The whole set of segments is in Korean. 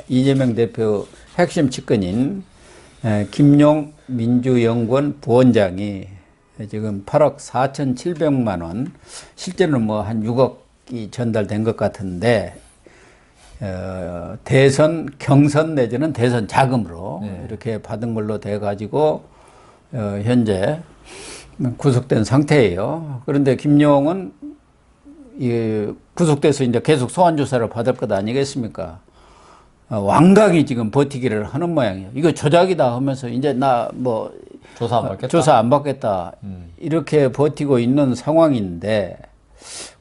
이재명 대표 핵심 측근인 김용 민주연구원 부원장이 지금 8억 4,700만 원, 실제로는 뭐 한 6억이 전달된 것 같은데, 대선 경선 내지는 대선 자금으로 이렇게 받은 걸로 돼 가지고 현재 구속된 상태예요. 그런데 김용은 구속돼서 이제 계속 소환 조사를 받을 것 아니겠습니까? 완강히 지금 버티기를 하는 모양이에요. 이거 조작이다 하면서 이제 나 뭐 조사 안 받겠다 이렇게 버티고 있는 상황인데,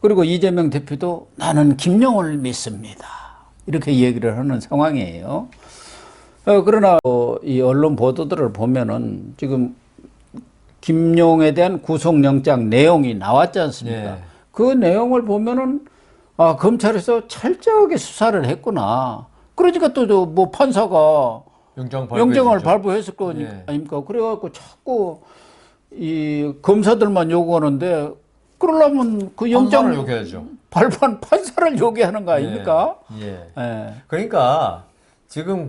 그리고 이재명 대표도 나는 김용을 믿습니다 이렇게 얘기를 하는 상황이에요. 그러나 이 언론 보도들을 보면은 지금 김용에 대한 구속영장 내용이 나왔지 않습니까? 예. 그 내용을 보면은 검찰에서 철저하게 수사를 했구나. 그러니까 또 뭐 판사가 영장을 발부했을 거 아닙니까? 그래갖고 자꾸 이 검사들만 요구하는데, 그러려면 그 영장 발부한 판사를 요구하는 거 아닙니까? 예. 그러니까 지금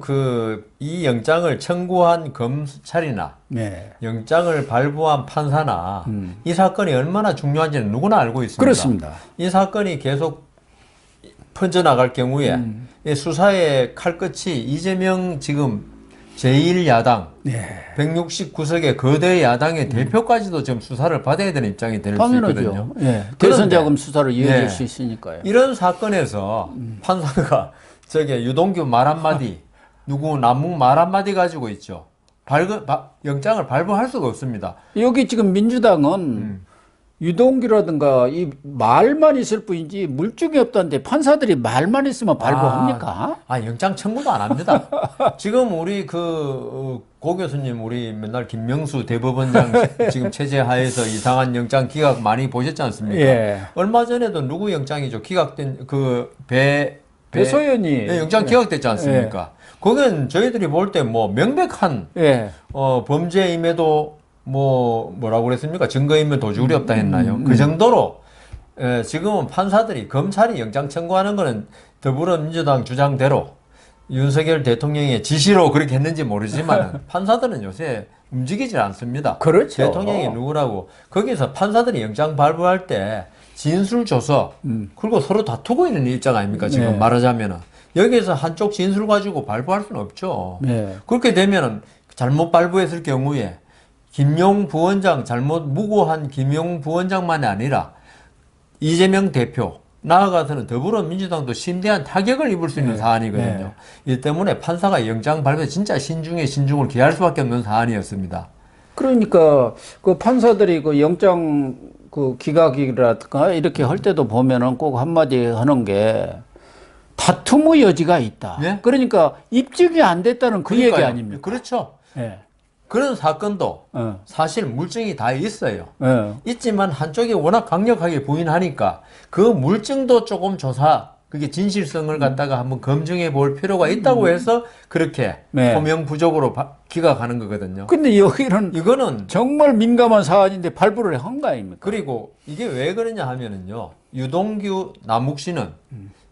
이 영장을 청구한 검찰이나 영장을 발부한 판사나 이 사건이 얼마나 중요한지는 누구나 알고 있습니다. 그렇습니다. 이 사건이 계속 퍼져나갈 경우에 수사의 칼끝이 이재명 지금 제1야당 169석의 거대 야당의 대표까지도 지금 수사를 받아야 되는 입장이 될 수 있거든요. 대선 자금 수사로 이어질 수 있으니까요. 이런 사건에서 판사가 유동규 말 한마디, 누구 남욱 말 한마디 가지고 있죠. 영장을 발부할 수가 없습니다. 여기 지금 민주당은 유동규라든가 이 말만 있을 뿐이지 물증이 없다는데 판사들이 말만 있으면 발부합니까? 영장 청구도 안 합니다. 지금 우리 고 교수님, 우리 맨날 김명수 대법원장 지금 체제 하에서 이상한 영장 기각 많이 보셨지 않습니까? 얼마 전에도 누구 영장이죠? 기각된 배소연이 영장 기각됐지 않습니까? 거긴 저희들이 볼 때 뭐 명백한 범죄임에도 뭐라고 그랬습니까? 증거인멸 도주울이 없다 했나요? 그 정도로 지금은 판사들이, 검찰이 영장 청구하는 거는 더불어민주당 주장대로 윤석열 대통령의 지시로 그렇게 했는지 모르지만 판사들은 요새 움직이질 않습니다. 그렇죠. 대통령이 누구라고. 거기서 판사들이 영장 발부할 때 진술 줘서 그리고 서로 다투고 있는 입장 아닙니까? 지금 말하자면은 여기에서 한쪽 진술 가지고 발부할 수는 없죠. 그렇게 되면은 잘못 발부했을 경우에 김용 부원장, 무고한 김용 부원장만이 아니라 이재명 대표, 나아가서는 더불어민주당도 심대한 타격을 입을 수 있는 사안이거든요. 이 때문에 판사가 영장 발부에 진짜 신중에 신중을 기할 수밖에 없는 사안이었습니다. 그러니까 그 판사들이 그 영장 기각이라든가 이렇게 할 때도 보면은 꼭 한마디 하는 게 다툼의 여지가 있다. 그러니까 입증이 안 됐다는 얘기 아닙니까? 그렇죠. 그런 사건도 사실 물증이 다 있어요. 있지만 한쪽이 워낙 강력하게 부인하니까 그 물증도 조금 그게 진실성을 갖다가 한번 검증해 볼 필요가 있다고 해서 그렇게 소명 부족으로 기각하는 거거든요. 근데 이거는 정말 민감한 사안인데 발부를 한 거 아닙니까? 그리고 이게 왜 그러냐 하면은요, 유동규, 남욱 씨는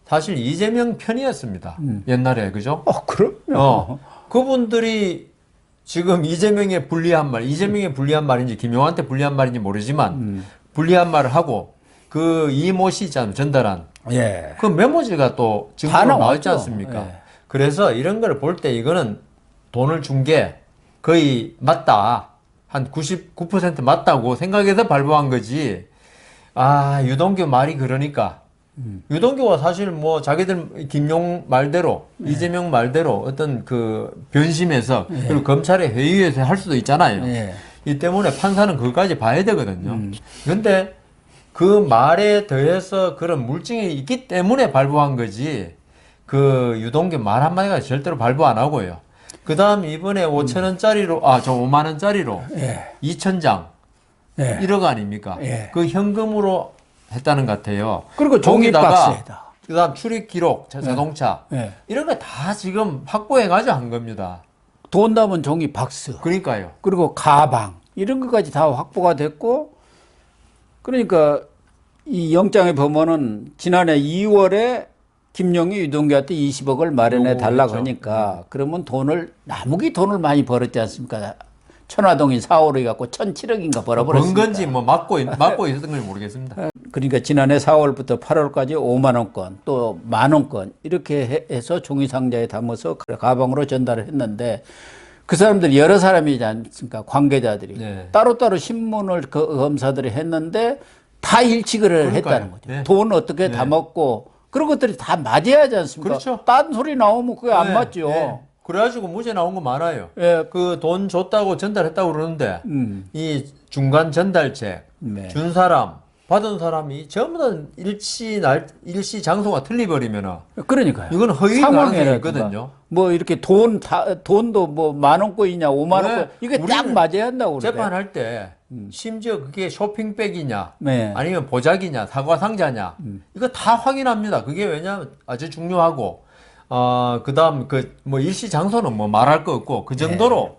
사실 이재명 편이었습니다. 옛날에, 그죠? 그럼요. 그분들이 지금 이재명의 불리한 말인지 김용한테 불리한 말인지 모르지만 불리한 말을 하고 그 이모 씨 있잖아요. 전달한 그 메모지가 또 증거로 나왔지 않습니까? 그래서 이런 걸 볼 때 이거는 돈을 준 게 거의 맞다, 한 99% 맞다고 생각해서 발부한 거지. 유동규 말이 그러니까 유동규가 사실 뭐 자기들 김용 말대로 이재명 말대로 어떤 변심해서 그리고 검찰의 회의에서 할 수도 있잖아요. 이 때문에 판사는 그것까지 봐야 되거든요. 그런데 그 말에 더해서 그런 물증이 있기 때문에 발부한 거지, 유동규 말 한마디가 절대로 발부 안 하고요. 그 다음 이번에 5천원짜리로 5만원짜리로 2천장 1억 아닙니까? 그 현금으로 했다는 것 같아요. 그리고 종이박스에다. 그다음 출입 기록, 자동차 이런 거 다 지금 확보해가지고 한 겁니다. 돈 담은 종이박스. 그러니까요. 그리고 가방 이런 것까지 다 확보가 됐고, 그러니까 이 영장에 보면은 지난해 2월에 김용희 유동규한테 20억을 마련해 달라고 그렇죠. 하니까 그러면 남욱이 돈을 많이 벌었지 않습니까? 천화동이 4호로 해갖고 1,007억인가 벌어버렸습니다. 번 건지 뭐 막고 있었던 건지 모르겠습니다. 그러니까 지난해 4월부터 8월까지 5만 원권 또 1만 원권 이렇게 해서 종이 상자에 담아서 가방으로 전달을 했는데 그 사람들 여러 사람이지 않습니까? 관계자들이 네. 따로따로 신문을 검사들이 했는데 다 일치를 했다는 거죠. 네. 돈 어떻게 다 먹고 그런 것들이 다 맞아야 하지 않습니까? 그렇죠. 딴 소리 나오면 그게 안 네, 맞죠. 네. 그래가지고 무죄 나온 거 많아요. 예. 그 돈 줬다고 전달했다고 그러는데 이 중간 전달책 네. 준 사람 받은 사람이 전부 다 일시 장소가 틀리버리면은 그러니까요. 이건 허위 가능성이 상황이라든가 있거든요. 뭐 이렇게 돈도 뭐 1만 원권이냐 5만 원권 이게 딱 우리는 맞아야 한다고 그러대. 재판할 때 심지어 그게 쇼핑백이냐 네. 아니면 보자기냐 사과 상자냐 이거 다 확인합니다. 그게 왜냐하면 아주 중요하고 그다음 뭐 일시 장소는 뭐 말할 거 없고 그 정도로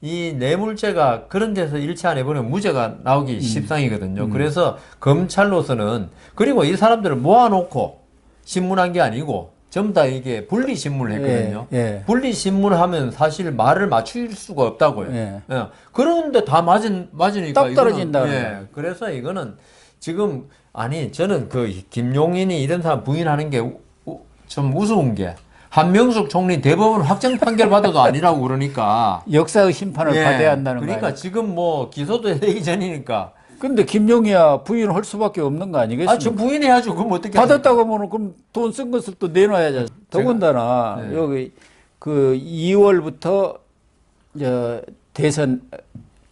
이 뇌물죄가 그런 데서 일치 안 해버리면 무죄가 나오기 십상이거든요. 그래서 검찰로서는 그리고 이 사람들을 모아놓고 신문한 게 아니고 전부 다 이게 분리 신문을 했거든요. 분리 신문을 하면 사실 말을 맞출 수가 없다고요. 그런데 다 맞으니까 딱 떨어진다. 그래서 이거는 지금 저는 그 김용인이 이런 사람 부인하는 게 좀 우스운 게 한명숙 총리 대법원 확정 판결 받아도 아니라고 그러니까 역사의 심판을 받아야 한다는 거예요. 그러니까 지금 뭐 기소도 되기 전이니까. 근데 김용희야 부인할 수밖에 없는 거 아니겠습니까? 저 부인해야죠. 그럼 어떻게 받았다고 하면 그럼 돈 쓴 것을 또 내놔야죠. 더군다나 여기 그 2월부터 대선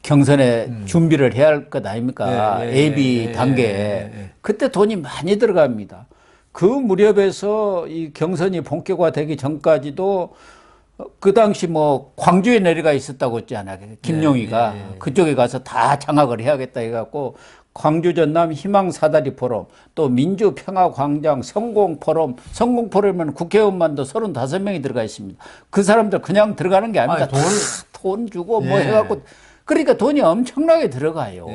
경선에 준비를 해야 할 것 아닙니까? 예비 단계에. 그때 돈이 많이 들어갑니다. 그 무렵에서 이 경선이 본격화되기 전까지도 그 당시 뭐 광주에 내려가 있었다고 했잖아요. 김용희가 그쪽에 가서 다 장악을 해야겠다 해갖고 광주 전남 희망 사다리 포럼 또 민주평화광장 성공포럼 성공포럼은 국회의원만도 35명이 들어가 있습니다. 그 사람들 그냥 들어가는 게 아닙니다. 돈 주고 뭐 해갖고 그러니까 돈이 엄청나게 들어가요.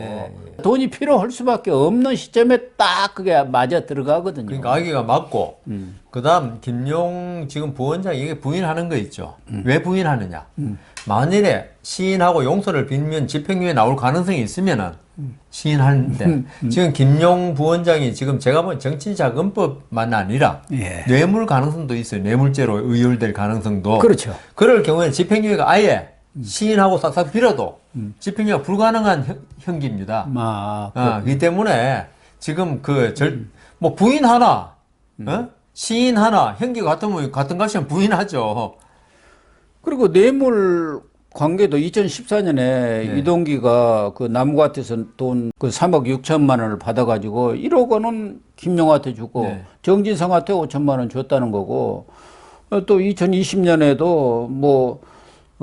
돈이 필요할 수밖에 없는 시점에 딱 그게 맞아 들어가거든요. 그러니까 아기가 맞고 그다음 김용 지금 부원장이 이게 부인하는 거 있죠. 왜 부인하느냐? 만일에 시인하고 용서를 빌면 집행유예 나올 가능성이 있으면은 시인하는데 지금 김용 부원장이 지금 제가 본 정치자금법만 아니라 뇌물 가능성도 있어요. 뇌물죄로 의율될 가능성도. 그렇죠. 그럴 경우에 집행유예가 아예 시인하고 싹싹 빌어도 집행유예가 불가능한 형기입니다. 그렇기 때문에 지금 뭐 부인 하나, 시인 하나, 형기 같은 값이면 부인하죠. 그리고 뇌물 관계도 2014년에 이동기가 그 남구한테서 돈 그 3억 6천만 원을 받아가지고 1억 원은 김용한테 주고 정진성한테 5천만 원 줬다는 거고 또 2020년에도 뭐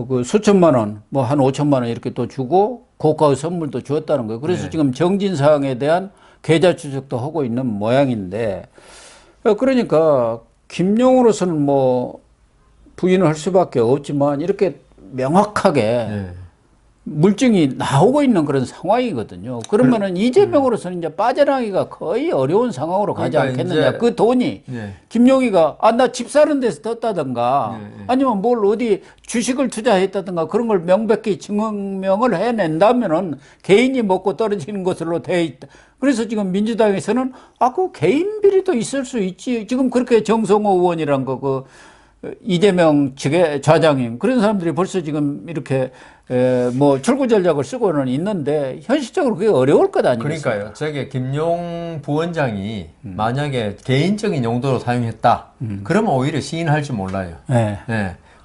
그 수천만 원, 뭐 한 5천만 원 이렇게 또 주고 고가의 선물도 주었다는 거예요. 그래서 지금 정진상에 대한 계좌 추적도 하고 있는 모양인데 그러니까 김용으로서는 뭐 부인을 할 수밖에 없지만 이렇게 명확하게 물증이 나오고 있는 그런 상황이거든요. 그러면은 이재명으로서는 이제 빠져나가기가 거의 어려운 상황으로 가지 않겠느냐. 그 돈이 김용희가 나 집 사는 데서 떴다든가 아니면 뭘 어디 주식을 투자했다든가 그런 걸 명백히 증명을 해낸다면은 개인이 먹고 떨어지는 것으로 돼 있다. 그래서 지금 민주당에서는 그 개인 비리도 있을 수 있지. 지금 그렇게 정성호 의원이란 거 이재명 측의 좌장임 그런 사람들이 벌써 지금 이렇게 뭐 출구 전략을 쓰고는 있는데 현실적으로 그게 어려울 것 아니겠습니까? 그러니까요. 저게 김용 부원장이 만약에 개인적인 용도로 사용했다. 그러면 오히려 시인할지 몰라요.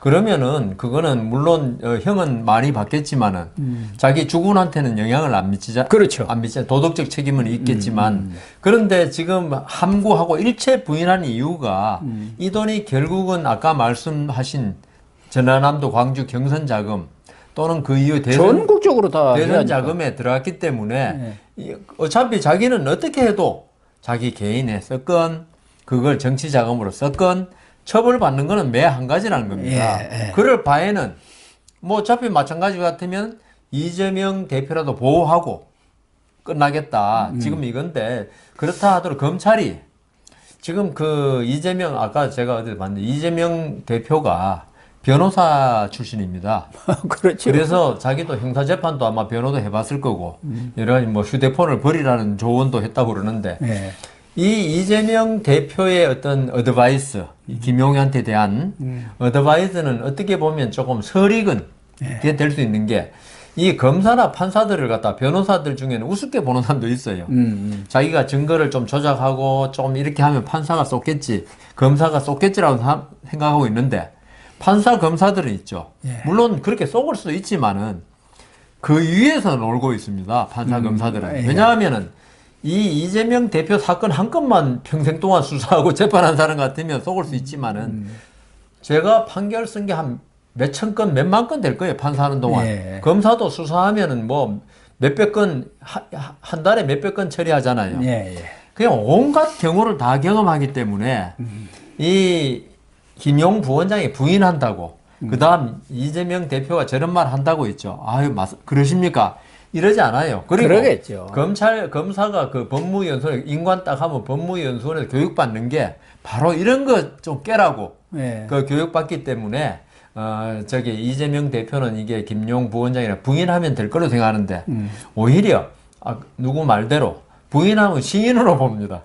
그러면은 그거는 물론 형은 많이 받겠지만은 자기 주군한테는 영향을 안 미치자. 그렇죠. 안 미치자. 도덕적 책임은 있겠지만 그런데 지금 함구하고 일체 부인하는 이유가 이 돈이 결국은 아까 말씀하신 전라남도 광주 경선 자금 또는 그 이후 전국적으로 다 대선 자금에 들어갔기 때문에 어차피 자기는 어떻게 해도 자기 개인에 썼건 그걸 정치 자금으로 썼건 처벌받는 거는 매 한 가지라는 겁니다. 그럴 바에는 뭐 어차피 마찬가지 같으면 이재명 대표라도 보호하고 끝나겠다. 지금 이건데 그렇다 하더라도 검찰이 지금 그 이재명 아까 제가 어디 봤는데 이재명 대표가 변호사 출신입니다. 그렇죠. 그래서 자기도 형사재판도 아마 변호도 해봤을 거고 여러 가지 뭐 휴대폰을 버리라는 조언도 했다고 그러는데 네. 이 이재명 대표의 어떤 어드바이스, 김용현한테 대한 어드바이스는 어떻게 보면 조금 설익은 될 수 있는 게 이 검사나 판사들을 갖다 변호사들 중에는 우습게 보는 사람도 있어요. 자기가 증거를 좀 조작하고 좀 이렇게 하면 판사가 쏟겠지, 검사가 쏟겠지라고 생각하고 있는데 판사 검사들은 있죠. 물론 그렇게 속을 수도 있지만은 그 위에서 놀고 있습니다. 판사 검사들은. 왜냐하면은 이 이재명 대표 사건 한 건만 평생 동안 수사하고 재판한 사람 같으면 속을 수 있지만은 제가 판결 쓴 게 한 몇천 건, 몇만 건 될 거예요. 판사하는 동안. 예. 검사도 수사하면은 뭐 몇백 건, 한 달에 몇백 건 처리하잖아요. 예, 예. 그냥 온갖 경우를 다 경험하기 때문에 이 김용 부원장이 부인한다고 그 다음 이재명 대표가 저런 말 한다고 했죠. 아유, 그러십니까? 이러지 않아요. 그리고 그러겠죠. 검사가 그 법무연수원에 인관 딱 하면 법무연수원에서 교육받는 게 바로 이런 거 좀 깨라고 예. 그 교육받기 때문에 저기 이재명 대표는 이게 김용 부원장이라 부인하면 될 거로 생각하는데 오히려 누구 말대로 부인하면 시인으로 봅니다.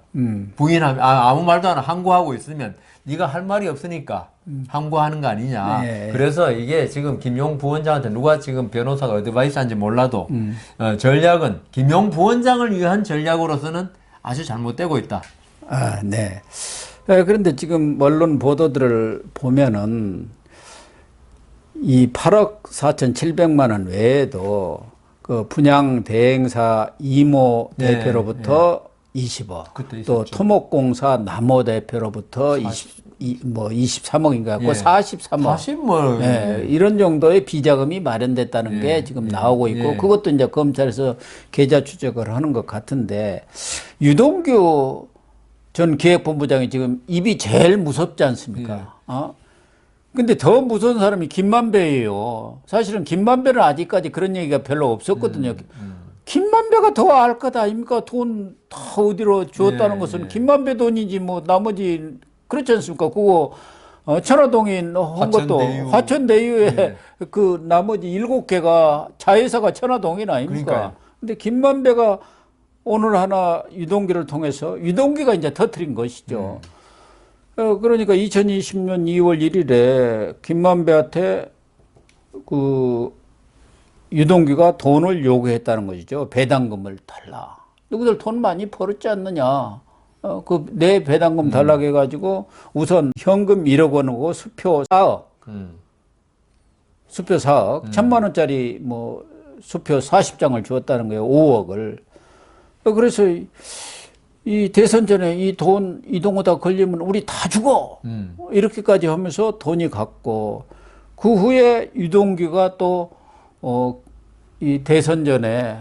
부인하면 아무 말도 안 하고 항고하고 있으면 네가 할 말이 없으니까 항고하는 거 아니냐. 네. 그래서 이게 지금 김용 부원장한테 누가 지금 변호사가 어드바이스한지 몰라도 전략은 김용 부원장을 위한 전략으로서는 아주 잘못되고 있다. 아, 네. 그런데 지금 언론 보도들을 보면은 이 8억 4,700만 원 외에도 그 분양 대행사 이모 네, 대표로부터 20억, 그때 또 있었죠. 토목공사 남호 대표로부터 23억인가 고 예. 43억. 40 뭐. 네, 이런 정도의 비자금이 마련됐다는 게 지금 나오고 있고 그것도 이제 검찰에서 계좌 추적을 하는 것 같은데 유동규 전 기획본부장이 지금 입이 제일 무섭지 않습니까? 근데 더 무서운 사람이 김만배예요. 사실은 김만배는 아직까지 그런 얘기가 별로 없었거든요. 김만배가 더 알 것 아닙니까? 돈 다 어디로 주었다는 것은 김만배 돈이지 뭐 나머지 그렇지 않습니까? 그거 천화동인 한 것도 화천대유에 그 나머지 7개가 자회사가 천화동인 아닙니까? 그러니까요. 근데 김만배가 오늘 하나 유동규를 통해서 유동규가 이제 터뜨린 것이죠. 그러니까 2020년 2월 1일에 김만배한테 그 유동규가 돈을 요구했다는 것이죠. 배당금을 달라. 너희들 돈 많이 벌었지 않느냐. 그 내 배당금 달라고 해가지고 우선 현금 1억 원하고 수표 4억. 수표 4억. 1,000만 원짜리 뭐 수표 40장을 주었다는 거예요. 5억을. 그래서 이 대선 전에 이 돈 이동호다 걸리면 우리 다 죽어. 이렇게까지 하면서 돈이 갔고 그 후에 유동규가 또 이 대선 전에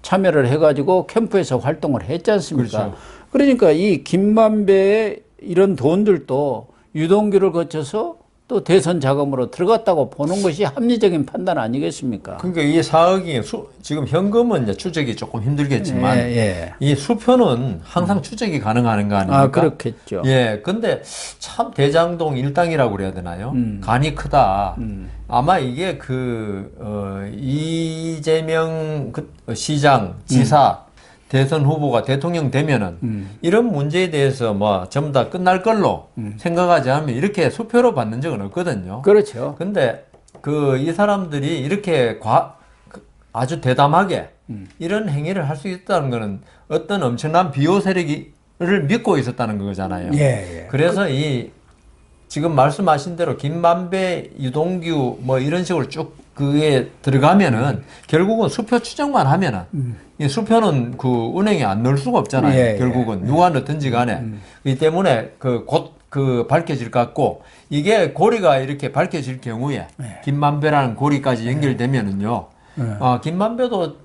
참여를 해가지고 캠프에서 활동을 했지 않습니까? 그렇죠. 그러니까 이 김만배의 이런 돈들도 유동규를 거쳐서 또 대선 자금으로 들어갔다고 보는 것이 합리적인 판단 아니겠습니까? 그러니까 이 4억이 지금 현금은 이제 추적이 조금 힘들겠지만 이 수표는 항상 추적이 가능한 거 아닙니까? 그렇겠죠. 예, 근데 참 대장동 일당이라고 그래야 되나요? 간이 크다. 아마 이게 이재명 시장, 지사, 대선 후보가 대통령 되면은 이런 문제에 대해서 뭐 전부 다 끝날 걸로 생각하지 않으면 이렇게 수표로 받는 적은 없거든요. 그렇죠. 근데 이 사람들이 이렇게 아주 대담하게 이런 행위를 할 수 있다는 거는 어떤 엄청난 비호 세력을 믿고 있었다는 거잖아요. 그래서 지금 말씀하신 대로 김만배, 유동규 뭐 이런 식으로 쭉 그에 들어가면은 결국은 수표 추정만 하면은 이 수표는 그 은행에 안 넣을 수가 없잖아요. 결국은 누가 넣든지 간에 이 때문에 곧 밝혀질 것 같고 이게 고리가 이렇게 밝혀질 경우에 김만배라는 고리까지 연결되면은요. 김만배도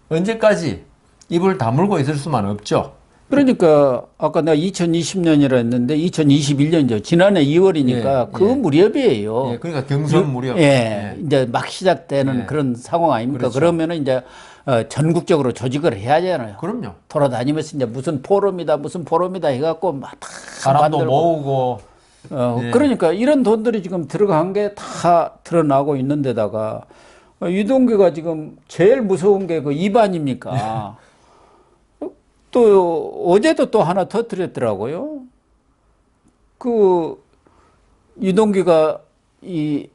언제까지 입을 다물고 있을 수만 없죠. 그러니까 아까 내가 2020년이라 했는데 2021년이죠. 지난해 2월이니까 그 무렵이에요. 그러니까 경선 무렵. 이제 막 시작되는 그런 상황 아닙니까? 그렇죠. 그러면은 이제 전국적으로 조직을 해야 하잖아요. 그럼요. 돌아다니면서 이제 무슨 포럼이다 해갖고 막 다 사람도 만들고. 모으고. 예. 그러니까 이런 돈들이 지금 들어간 게 다 드러나고 있는 데다가 유동규가 지금 제일 무서운 게 그 입안입니까? 또 어제도 또 하나 터뜨렸더라고요. 그 유동규가 이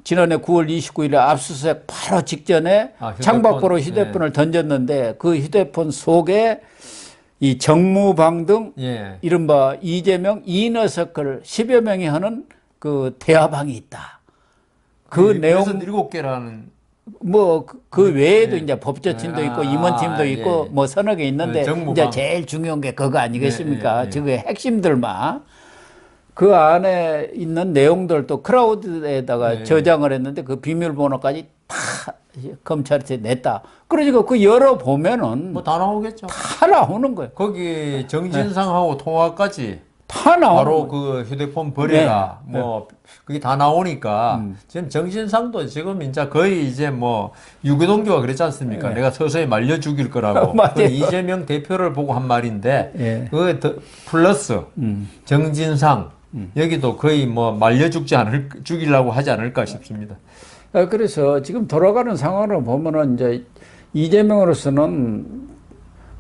지난해 9월 29일에 압수수색 바로 직전에 휴대폰, 창밖으로 휴대폰을 던졌는데 그 휴대폰 속에 이 정무방 등 예. 이른바 이재명 이너서클 10여 명이 하는 그 대화방이 있다. 그 내용 7개라는 뭐 그 외에도 이제 법제팀도 있고 임원팀도 있고 예. 뭐 서너 개 있는데 정무방. 이제 제일 중요한 게 그거 아니겠습니까? 예. 저게 핵심들만 그 안에 있는 내용들도 크라우드에다가 저장을 했는데 그 비밀번호까지 다 검찰한테 냈다. 그러니까 그 열어 보면은 뭐 다 나오겠죠. 다 나오는 거예요. 거기 정진상하고 통화까지 다 나오는 바로 거예요. 그 휴대폰 버려라. 뭐 그게 다 나오니까 지금 정진상도 지금 이제 거의 이제 뭐 유교동교가 그랬지 않습니까? 내가 서서히 말려 죽일 거라고. 맞아요. 그 이재명 대표를 보고 한 말인데 예. 그 플러스 정진상 여기도 거의 뭐 말려 죽이려고 하지 않을까 싶습니다. 그래서 지금 돌아가는 상황으로 보면은 이제 이재명으로서는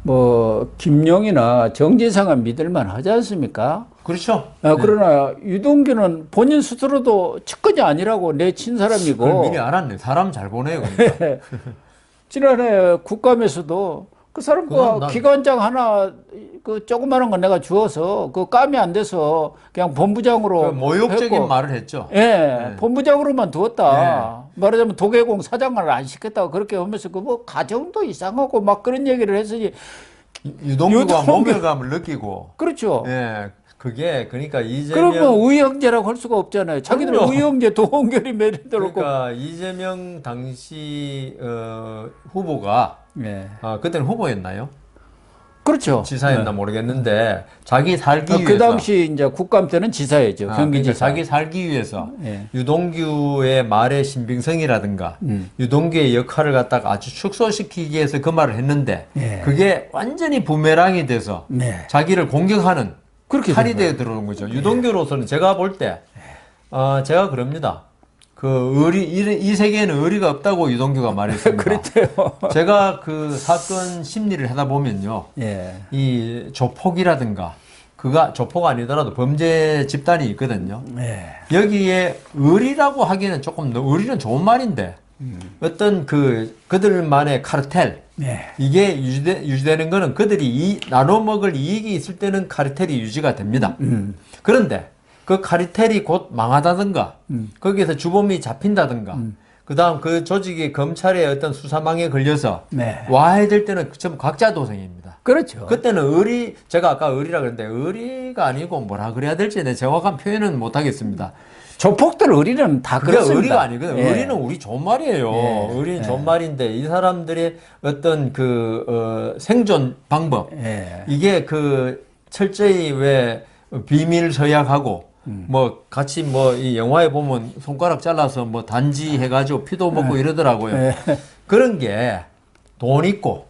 뭐 김용이나 정진상은 믿을만 하지 않습니까? 그렇죠. 그러나 유동규는 본인 스스로도 측근이 아니라고 내친 사람이고. 그걸 미리 알았네. 사람 잘 보내요. 그러니까. 지난해 국감에서도 그 사람과 기관장 하나 그 조그마한 거 내가 주어서 그 감이 안 돼서 그냥 본부장으로 그 모욕적인 했고, 말을 했죠. 예, 본부장으로만 두었다. 말하자면 도계공 사장을 안 시켰다고 그렇게 하면서 그 뭐 가정도 이상하고 막 그런 얘기를 했으니 유동규가 모멸감을 느끼고. 그렇죠. 예. 그게 그러니까 이재명 그러면 의형제라고 할 수가 없잖아요. 자기들 그럼요. 의형제 도원결이 매립되고. 그러니까 이재명 당시 후보가 그때는 후보였나요? 그렇죠. 지사였나 모르겠는데 자기 살기 위해서 그 당시 이제 국감 때는 지사였죠. 경기지사. 그러니까 자기 살기 위해서 예. 유동규의 말의 신빙성이라든가 유동규의 역할을 갖다가 아주 축소시키기 위해서 그 말을 했는데 예. 그게 완전히 부메랑이 돼서 네. 자기를 공격하는 그렇게 칼이 된 거예요. 되어 들어오는 거죠. 유동규로서는 제가 볼 때 제가 그럽니다. 그 이 세계에는 의리가 없다고 유동규가 말했습니다. 그렇대요. 제가 그 사건 심리를 하다 보면요. 예. 이 조폭이라든가 그가 조폭 아니더라도 범죄 집단이 있거든요. 예. 여기에 의리라고 하기에는 조금 의리는 좋은 말인데 어떤 그들만의 카르텔 예. 이게 유지되는 거는 그들이 나눠 먹을 이익이 있을 때는 카르텔이 유지가 됩니다. 그런데 그 카르텔이 곧 망하다든가 거기에서 주범이 잡힌다든가 그다음 그 조직이 검찰의 어떤 수사망에 걸려서 네. 와야 될 때는 전부 각자 도생입니다. 그렇죠. 그때는 제가 아까 의리라 그랬는데 의리가 아니고 뭐라 그래야 될지 내 정확한 표현은 못 하겠습니다. 조폭들 의리는 다 그게 그렇습니다. 의리가 아니거든요. 예. 의리는 우리 좋은 말이에요. 예. 의리는 좋은 말인데 이 사람들의 어떤 생존 방법 예. 이게 철저히 왜 비밀 서약하고 뭐 같이 뭐 이 영화에 보면 손가락 잘라서 뭐 단지 해가지고 피도 먹고 이러더라고요. 예. 그런 게 돈 있고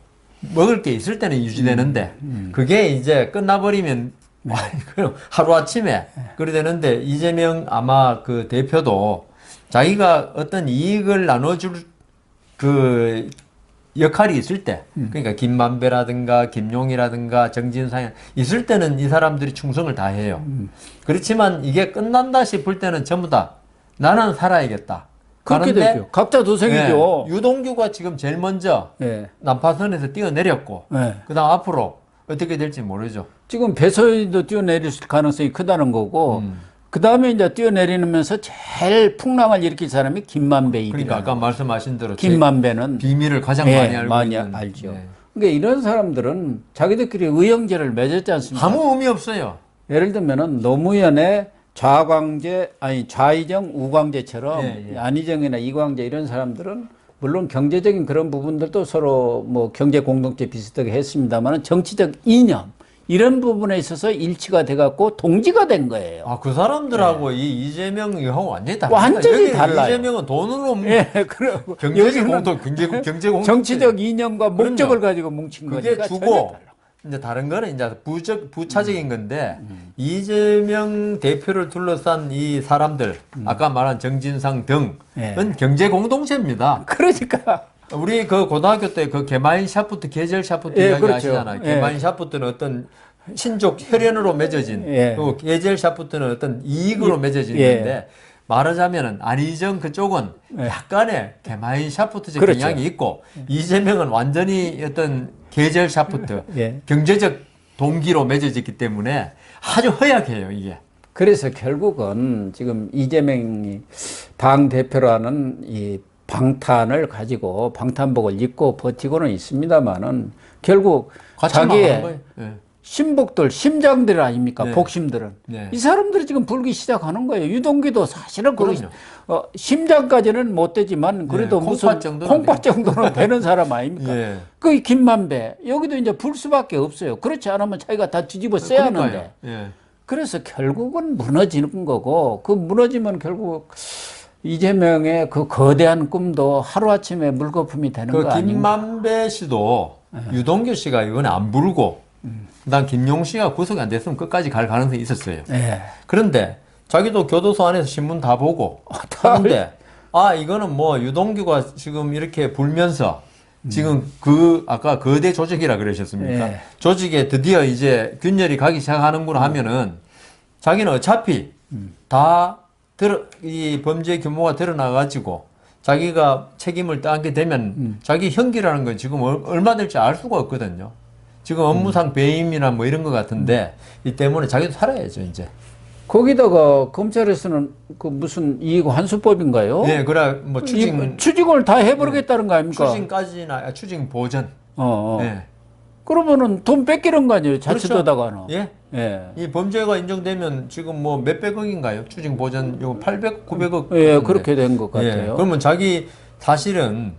먹을 게 있을 때는 유지되는데 그게 이제 끝나버리면 하루아침에 그래 되는데 이재명 아마 그 대표도 자기가 어떤 이익을 나눠줄 그 역할이 있을 때 그러니까 김만배라든가 김용이라든가 정진상 있을 때는 이 사람들이 충성을 다해요. 그렇지만 이게 끝난다 싶을 때는 전부 다 나는 살아야겠다. 그렇게 가는데 되죠. 각자 도생이죠. 예, 유동규가 지금 제일 먼저 예. 난파선에서 뛰어내렸고 예. 그다음 앞으로 어떻게 될지 모르죠. 지금 배서희도 뛰어내릴 가능성이 크다는 거고, 그 다음에 이제 뛰어내리면서 제일 풍랑을 일으킬 사람이 김만배이기. 그러니까 아까 말씀하신 대로 김만배는 비밀을 가장 많이 알고 있는 알죠. 네. 그러니까 이런 사람들은 자기들끼리 의형제를 맺었지 않습니까? 아무 의미 없어요. 예를 들면은 노무현의 좌이정 우광재처럼 예. 안희정이나 이광재 이런 사람들은 물론 경제적인 그런 부분들도 서로 뭐 경제 공동체 비슷하게 했습니다만은 정치적 이념 이런 부분에 있어서 일치가 돼갖고 동지가 된 거예요. 아, 그 사람들하고 이 이재명하고 완전히 달라요. 완전히 여기 달라요. 이재명은 돈으로 예, 그리고 경제적 공동, 경제 공동. 정치적 이념과 목적을 그럼요. 가지고 뭉친 그게 거니까 주고, 이제 다른 거는 이제 부차적인 건데, 이재명 대표를 둘러싼 이 사람들, 아까 말한 정진상 등은 예. 경제 공동체입니다. 그러니까 우리 그 고등학교 때 그 개마인 샤프트, 계절 샤프트 예, 이야기 그렇죠. 아시잖아요. 예. 개마인 샤프트는 어떤 친족 혈연으로 맺어진, 예. 그리고 계절 샤프트는 어떤 이익으로 맺어진 예. 건데, 말하자면은 안희정 그쪽은 예. 약간의 개마인 샤프트적 그렇죠. 경향이 있고, 이재명은 완전히 어떤 계절 샤프트, 예. 경제적 동기로 맺어졌기 때문에 아주 허약해요, 이게. 그래서 결국은 지금 이재명이 당 대표라는 이 방탄을 가지고 방탄복을 입고 버티고는 있습니다만은 결국 같이 망하는 자기의 거예요. 예. 신복들, 심장들 아닙니까? 네. 복심들은. 네. 이 사람들이 지금 불기 시작하는 거예요. 유동규도 사실은 거기 그럼요. 심장까지는 못 되지만 그래도 네, 무슨 콩팥 정도는 콩팥 정도는 되는 사람 아닙니까? 예. 그 김만배 여기도 이제 불 수밖에 없어요. 그렇지 않으면 자기가 다 뒤집어 써야 그러니까요. 하는데. 예. 그래서 결국은 무너지는 거고 그 무너지면 결국 이재명의 그 거대한 꿈도 하루아침에 물거품이 되는 그 거 아닌가? 김만배 씨도 유동규 씨가 이번에 안 부르고 그다음 김용 씨가 구속이 안 됐으면 끝까지 갈 가능성이 있었어요. 네. 그런데 자기도 교도소 안에서 신문 다 보고 하는데 아 이거는 뭐 유동규가 지금 이렇게 불면서 지금 그 아까 거대 조직이라 그러셨습니까? 네. 조직에 드디어 이제 균열이 가기 시작하는구나 하면은 자기는 어차피 이 범죄 규모가 드러나가지고 자기가 책임을 따게 되면 자기 형기라는 건 지금 얼마 될지 알 수가 없거든요. 지금 업무상 배임이나 뭐 이런 것 같은데 이 때문에 자기도 살아야죠 이제. 거기다가 검찰에서는 그 무슨 이익 환수법인가요? 네, 그래 뭐 추징을 다 해버리겠다는 거 아닙니까? 추징까지나 추징 보전. 네. 그러면은 돈 뺏기는 거 아니에요? 자칫하다가는. 예. 예. 이 범죄가 인정되면 지금 뭐 몇백억인가요? 추징 보전 요 800, 900억. 예, 그렇게 된 것 예. 같아요. 그러면 자기 사실은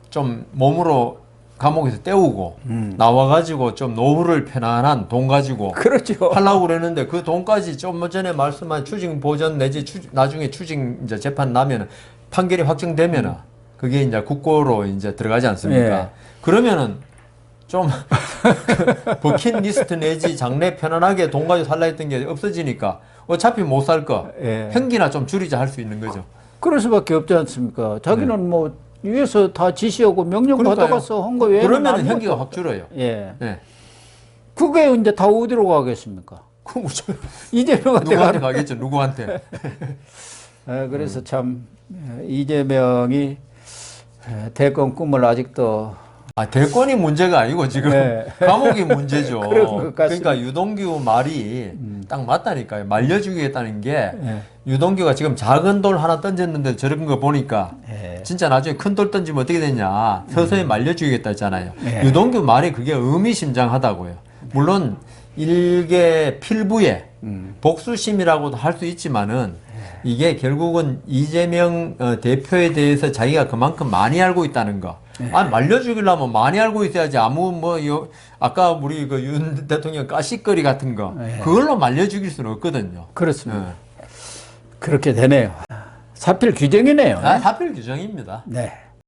좀 몸으로 감옥에서 때우고 나와가지고 좀 노후를 편안한 돈 가지고 그렇죠. 하려고 그랬는데 그 돈까지 좀 전에 말씀한 추징 보전 내지 나중에 추징 이제 재판 나면은 판결이 확정되면은 그게 이제 국고로 이제 들어가지 않습니까? 예. 그러면은 좀 버킷리스트 내지 장래 편안하게 돈 가지고 살라 했던 게 없어지니까 어차피 못 살 거 예. 형기나 좀 줄이자 할 수 있는 거죠. 그럴 수밖에 없지 않습니까? 자기는 뭐 위에서 다 지시하고 명령 그러니까요. 받아가서 한 거 외에는 그러면 아무것도 형기가 없- 확 줄어요. 예. 네. 그게 이제 다 어디로 가겠습니까? 그럼 이재명한테 누구한테 가는. 가겠죠? 누구한테? 그래서 참 이재명이 대권 꿈을 아직도 아, 대권이 문제가 아니고 지금 네. 감옥이 문제죠. 그런 것 같습니다. 그러니까 유동규 말이 딱 맞다니까요. 말려주겠다는 게 네. 유동규가 지금 작은 돌 하나 던졌는데 저런 거 보니까 네. 진짜 나중에 큰 돌 던지면 어떻게 되냐. 서서히 말려주겠다 했잖아요. 네. 유동규 말이 그게 의미심장하다고요. 물론 일개 필부에 복수심이라고도 할 수 있지만은 이게 결국은 이재명 대표에 대해서 자기가 그만큼 많이 알고 있다는 거. 아니, 말려주기려면 많이 알고 있어야지. 아까 우리 그 윤 대통령 까시거리 같은 거. 그걸로 말려주길 수는 없거든요. 그렇습니다. 그렇게 되네요. 사필 규정이네요. 사필 규정입니다. 네.